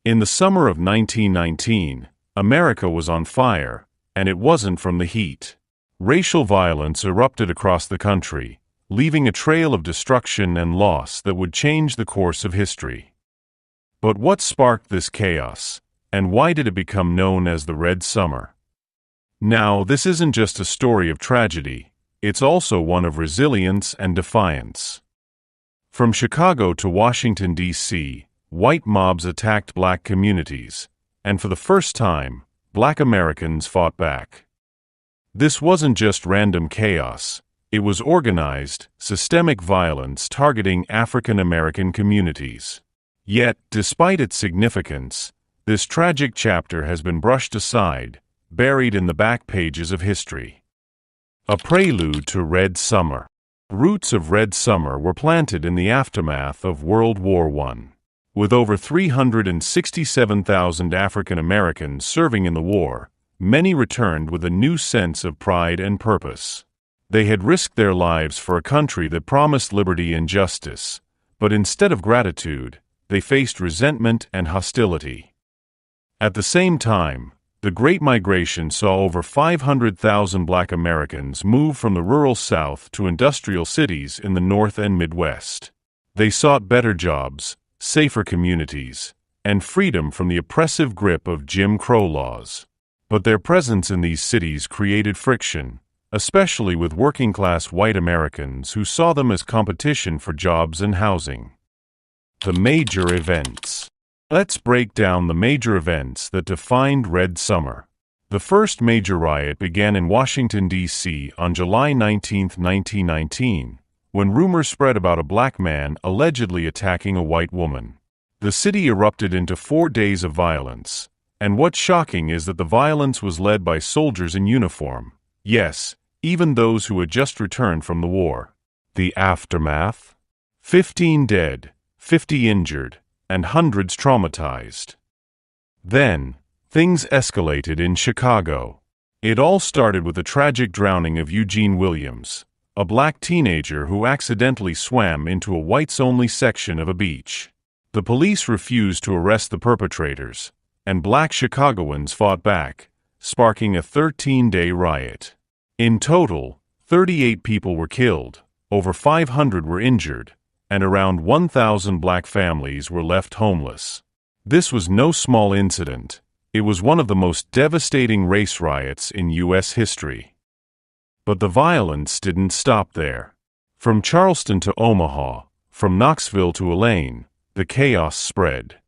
In the summer of 1919, America was on fire, and it wasn't from the heat. Racial violence erupted across the country, leaving a trail of destruction and loss that would change the course of history. But what sparked this chaos, and why did it become known as the Red Summer? Now, this isn't just a story of tragedy, it's also one of resilience and defiance. From Chicago to Washington, D.C., white mobs attacked black communities, and for the first time, black Americans fought back. This wasn't just random chaos, it was organized, systemic violence targeting African American communities. Yet, despite its significance, this tragic chapter has been brushed aside, buried in the back pages of history. A prelude to Red Summer. Roots of Red Summer were planted in the aftermath of World War I. With over 367,000 African Americans serving in the war, many returned with a new sense of pride and purpose. They had risked their lives for a country that promised liberty and justice, but instead of gratitude, they faced resentment and hostility. At the same time, the Great Migration saw over 500,000 black Americans move from the rural South to industrial cities in the North and Midwest. They sought better jobs, safer communities, and freedom from the oppressive grip of Jim Crow laws. But their presence in these cities created friction, especially with working-class white Americans who saw them as competition for jobs and housing. The major events. Let's break down the major events that defined Red Summer. The first major riot began in Washington, D.C. on July 19, 1919, when rumors spread about a black man allegedly attacking a white woman. The city erupted into 4 days of violence, and what's shocking is that the violence was led by soldiers in uniform. Yes, even those who had just returned from the war. The aftermath? 15 dead, 50 injured, and hundreds traumatized. Then, things escalated in Chicago. It all started with the tragic drowning of Eugene Williams, a black teenager who accidentally swam into a whites-only section of a beach. The police refused to arrest the perpetrators, and black Chicagoans fought back, sparking a 13-day riot. In total, 38 people were killed, over 500 were injured, and around 1,000 black families were left homeless. This was no small incident. It was one of the most devastating race riots in U.S. history. But the violence didn't stop there. From Charleston to Omaha, from Knoxville to Elaine, the chaos spread.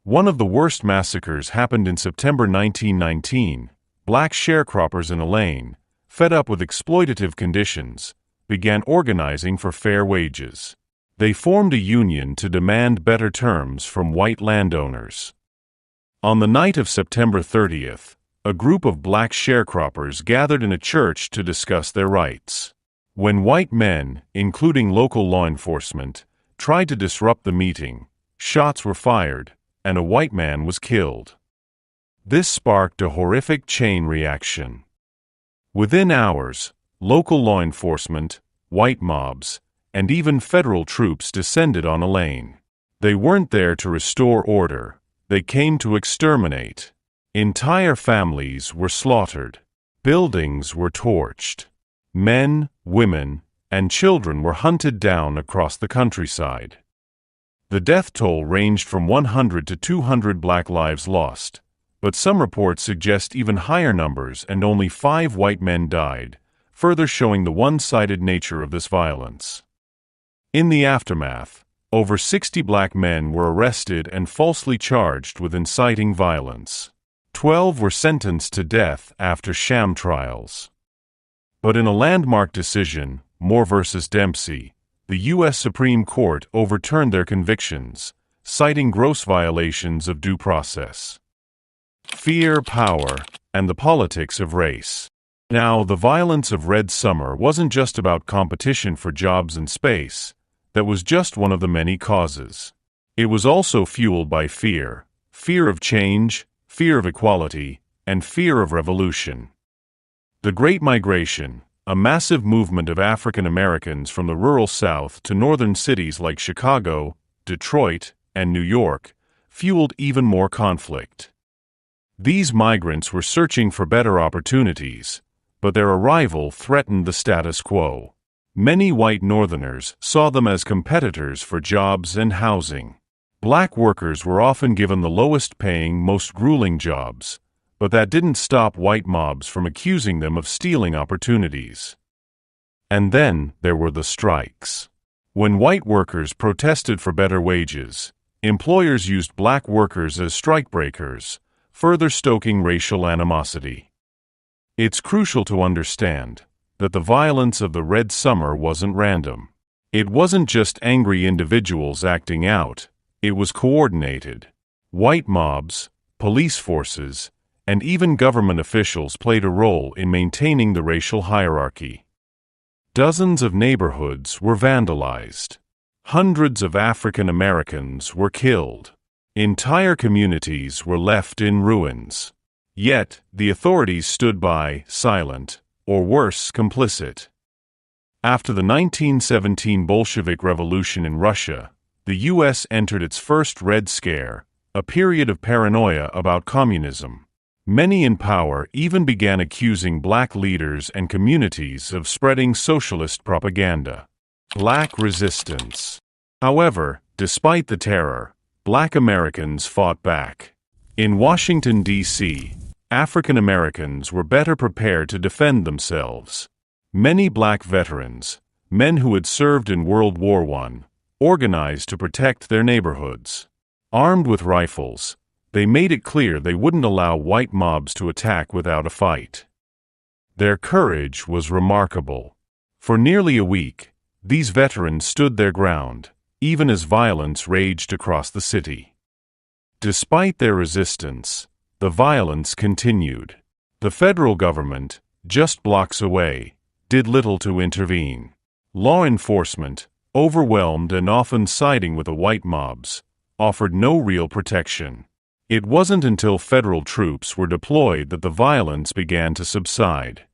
One of the worst massacres happened in September 1919. Black sharecroppers in Elaine, fed up with exploitative conditions, began organizing for fair wages. They formed a union to demand better terms from white landowners. On the night of September 30th, a group of black sharecroppers gathered in a church to discuss their rights. When white men, including local law enforcement, tried to disrupt the meeting, shots were fired, and a white man was killed. This sparked a horrific chain reaction. Within hours, local law enforcement, white mobs, and even federal troops descended on Elaine. They weren't there to restore order, they came to exterminate. Entire families were slaughtered. Buildings were torched. Men, women, and children were hunted down across the countryside. The death toll ranged from 100 to 200 black lives lost, but some reports suggest even higher numbers and only 5 white men died, further showing the one-sided nature of this violence. In the aftermath, over 60 black men were arrested and falsely charged with inciting violence. 12 were sentenced to death after sham trials. But in a landmark decision, Moore v. Dempsey, the U.S. Supreme Court overturned their convictions, citing gross violations of due process. Fear, power, and the politics of race. Now, the violence of Red Summer wasn't just about competition for jobs and space. That was just one of the many causes. It was also fueled by fear of change, fear of equality, and fear of revolution. The Great Migration, a massive movement of African Americans from the rural South to northern cities like Chicago, Detroit, and New York, fueled even more conflict. These migrants were searching for better opportunities, but their arrival threatened the status quo. Many white Northerners saw them as competitors for jobs and housing. Black workers were often given the lowest-paying, most grueling jobs, but that didn't stop white mobs from accusing them of stealing opportunities. And then there were the strikes. When white workers protested for better wages, employers used black workers as strikebreakers, further stoking racial animosity. It's crucial to understand that the violence of the Red Summer wasn't random. It wasn't just angry individuals acting out, it was coordinated. White mobs, police forces, and even government officials played a role in maintaining the racial hierarchy. Dozens of neighborhoods were vandalized. Hundreds of African Americans were killed. Entire communities were left in ruins. Yet, the authorities stood by, silent, or worse, complicit. After the 1917 Bolshevik Revolution in Russia, the U.S. entered its first Red Scare, a period of paranoia about communism. Many in power even began accusing black leaders and communities of spreading socialist propaganda. Black resistance. However, despite the terror, black Americans fought back. In Washington, D.C., African Americans were better prepared to defend themselves. Many black veterans, men who had served in World War I, organized to protect their neighborhoods. Armed with rifles, they made it clear they wouldn't allow white mobs to attack without a fight. Their courage was remarkable. For nearly a week, these veterans stood their ground, even as violence raged across the city. Despite their resistance, the violence continued. The federal government, just blocks away, did little to intervene. Law enforcement, overwhelmed and often siding with the white mobs, offered no real protection. It wasn't until federal troops were deployed that the violence began to subside.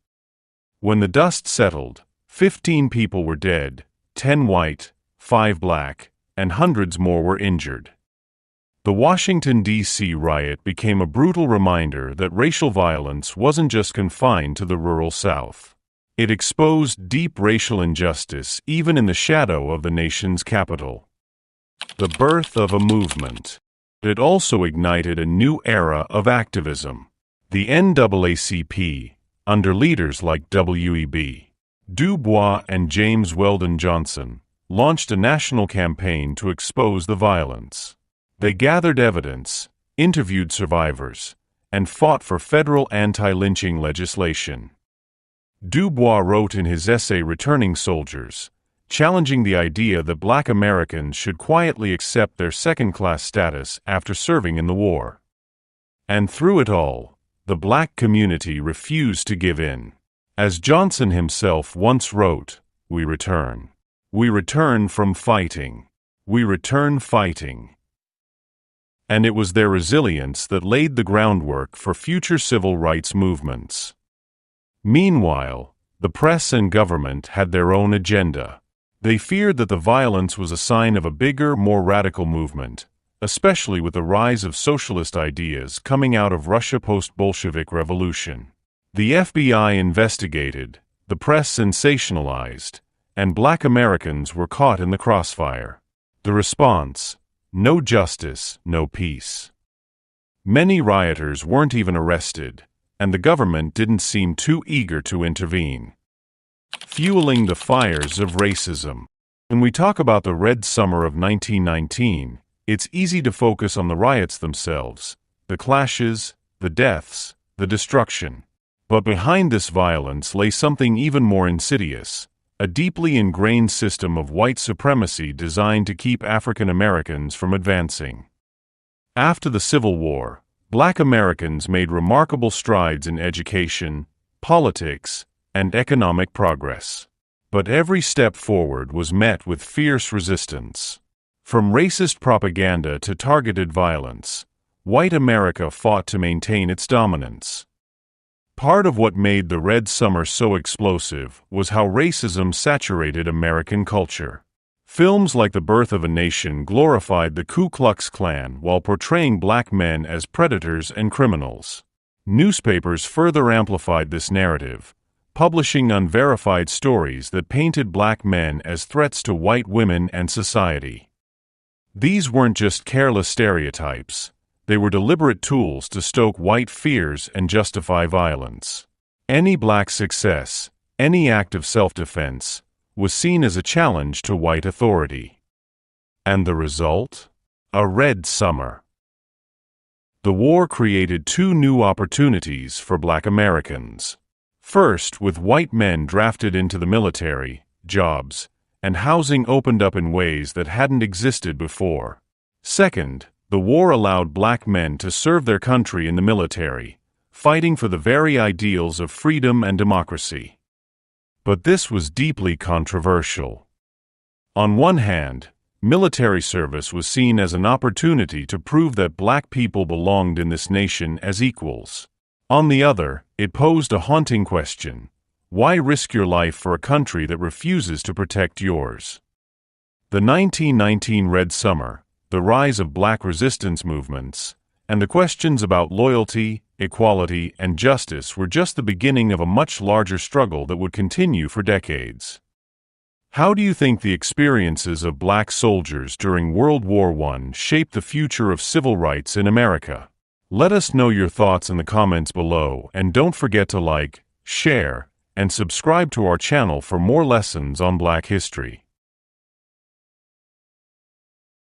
When the dust settled, 15 people were dead, 10 white, 5 black, and hundreds more were injured. The Washington, D.C. riot became a brutal reminder that racial violence wasn't just confined to the rural South. It exposed deep racial injustice even in the shadow of the nation's capital. The birth of a movement. It also ignited a new era of activism. The NAACP, under leaders like W.E.B. Du Bois and James Weldon Johnson, launched a national campaign to expose the violence. They gathered evidence, interviewed survivors, and fought for federal anti-lynching legislation. Du Bois wrote in his essay Returning Soldiers, challenging the idea that black Americans should quietly accept their second-class status after serving in the war. And through it all, the black community refused to give in. As Johnson himself once wrote, "We return. We return from fighting. We return fighting." And it was their resilience that laid the groundwork for future civil rights movements. Meanwhile, the press and government had their own agenda. They feared that the violence was a sign of a bigger, more radical movement, especially with the rise of socialist ideas coming out of Russia post-Bolshevik revolution. The FBI investigated, the press sensationalized, and black Americans were caught in the crossfire. The response: no justice, no peace. Many rioters weren't even arrested, and the government didn't seem too eager to intervene. Fueling the fires of racism. When we talk about the Red Summer of 1919, it's easy to focus on the riots themselves, the clashes, the deaths, the destruction. But behind this violence lay something even more insidious, a deeply ingrained system of white supremacy designed to keep African Americans from advancing. After the Civil War, black Americans made remarkable strides in education, politics, and economic progress. But every step forward was met with fierce resistance. From racist propaganda to targeted violence, white America fought to maintain its dominance. Part of what made the Red Summer so explosive was how racism saturated American culture. Films like The Birth of a Nation glorified the Ku Klux Klan while portraying black men as predators and criminals. Newspapers further amplified this narrative, publishing unverified stories that painted black men as threats to white women and society. These weren't just careless stereotypes. They were deliberate tools to stoke white fears and justify violence. Any black success, any act of self-defense, was seen as a challenge to white authority. And the result? A red summer. The war created two new opportunities for black Americans. First, with white men drafted into the military, jobs and housing opened up in ways that hadn't existed before. Second, the war allowed black men to serve their country in the military, fighting for the very ideals of freedom and democracy. But this was deeply controversial. On one hand, military service was seen as an opportunity to prove that black people belonged in this nation as equals. On the other, it posed a haunting question: why risk your life for a country that refuses to protect yours? The 1919 Red Summer, the rise of black resistance movements, and the questions about loyalty, equality, and justice were just the beginning of a much larger struggle that would continue for decades. How do you think the experiences of black soldiers during World War I shaped the future of civil rights in America? Let us know your thoughts in the comments below, and don't forget to like, share, and subscribe to our channel for more lessons on Black history.